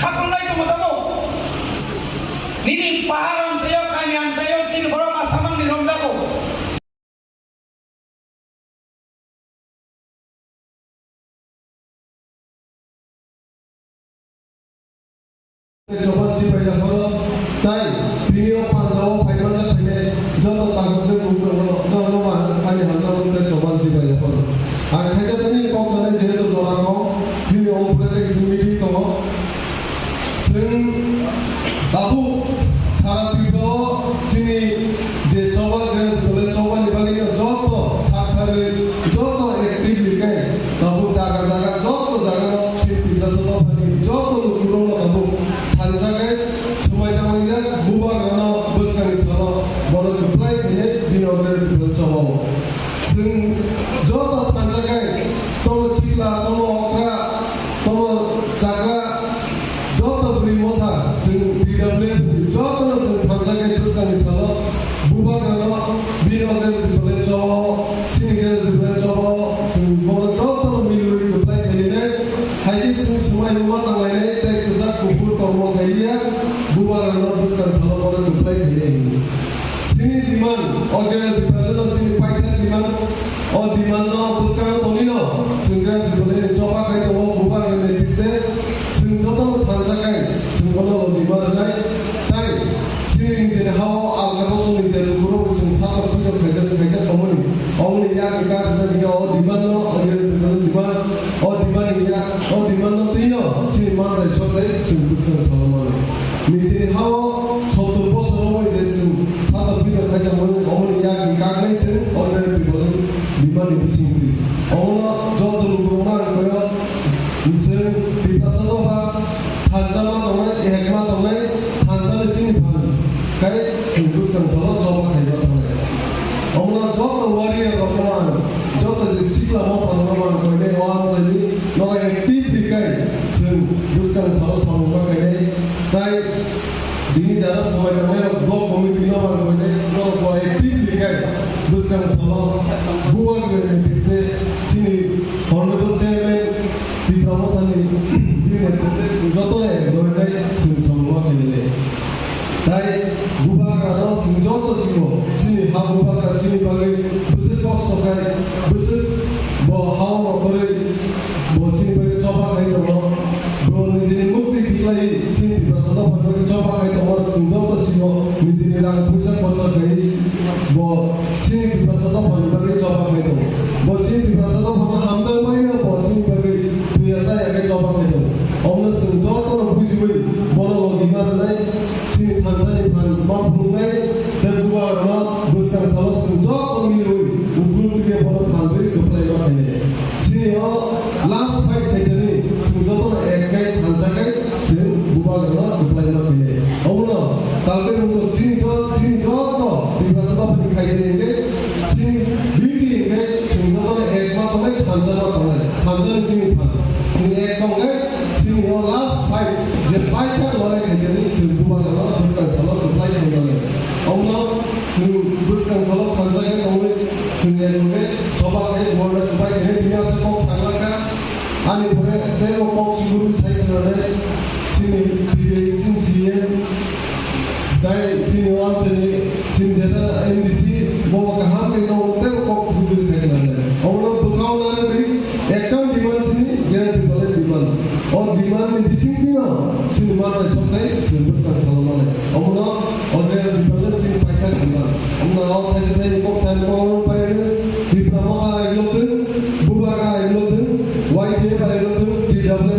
sakulai tu matamu. Nini paharam sayo kanyang sayo cini borong masamang di romdaku. Coba sih banyak kalau tay video pandau fairan jadi jodoh takutnya bukan normal kali hantar untuk coba sih banyak kalau. Akhirnya jadi kau sana jadi tu orang kau sini orang berada di sini tu, sing tahu salah tiga sini je coba kerana boleh coba di bagian jodoh sakar jodoh aktif dikai tahu jaga jodoh sini tidak semua bagi jodoh kurang tahu. Hansakai semua yang ada bubar karena besar salah baru apply ini binorer bercoba. Sing jodoh hansakai tomo sila tomo okra tomo jaga jodoh beri mota sing tidak boleh jodoh sing hansakai besar salah bubar karena binorer bercoba sini bercoba sing baru jodoh beri apply ini hai sing semua yang mata lainnya kumpul kormo kaya bubar non besar salah orang apply ini. Sini diman, order di mana sini pakai diman, diman no besar tonino, sehingga boleh coba kaya tu bubar ini kita, sehingga tu tanjakan, sehingga lo diman naik, tay, sini ni hawa alkaroso ni jadi guru sehingga satu pikir kerja omni ya kita diman no order di mana diman ya, diman no tino, sini mana coba sehingga salah Misi hawa satu bos orang jadi satu pikir kerja omni ya kita sini order di mana diman di sini. Omna jodoh rumah kaya misal di pasar apa hanjama orang hekmat orang hanjama sini pan kaya hindustan salah coba kerja orang. Omna jodoh waria rumah jodoh di sikla mau rumah kaya orang jadi orang aktif dikai hindustan salah sama kaya tay dini jara semua namanya blok komite nama kaya orang aktif dikai hindustan salah buat kita sini honorable chairman di promotan ini jodoh lokai sini semua kene tay bubar rano sini jodoh sini hal bubar sini bagi besar kos lokai besar bawa hawa beri bawa sini bagi coba kaya orang bawa sini mukti kilai sini di prasada bagi coba kaya orang sini jodoh sini sini lang pusat kota kaya bawa sini di prasada bagi coba kaya bawa sini di prasada bagi hamzah kaya bawa sini bagi biasa ya kaya coba kaya orang sini jodoh bujui bawa gimana naik sini Tanzania pan mampu naik dan buat orang besar salah sini jodoh milih ukur dia bawa Tanzania ke pelajaran ini sini last fight ini sini jodoh ekai Tanzania sini buat orang ke pelajaran ini orang kalau untuk sini jodoh di prasada pendidikan ini sini beauty ini sini jodoh ekmat orang Tanzania sini pan sini ekong sini last fight jadi fight orang ini sini buat orang besar salah ke pelajaran ini orang sini besar salah Tanzania orang sini orang coba kaya orang baik ini dia sekok sangat ani boleh tengok kok siguru saya kerana sini pilih sini dai sini orang sini jada MDC bawa kaham ke orang tengok kok siguru saya kerana orang berkau nanti ekam di mana sini dia di bawah di mana orang di mana di sini sini mana sampai sini besar salah mana orang di bawah sini pakai di mana orang saya kok saya orang pakai di pramuka itu bubar itu white day itu di double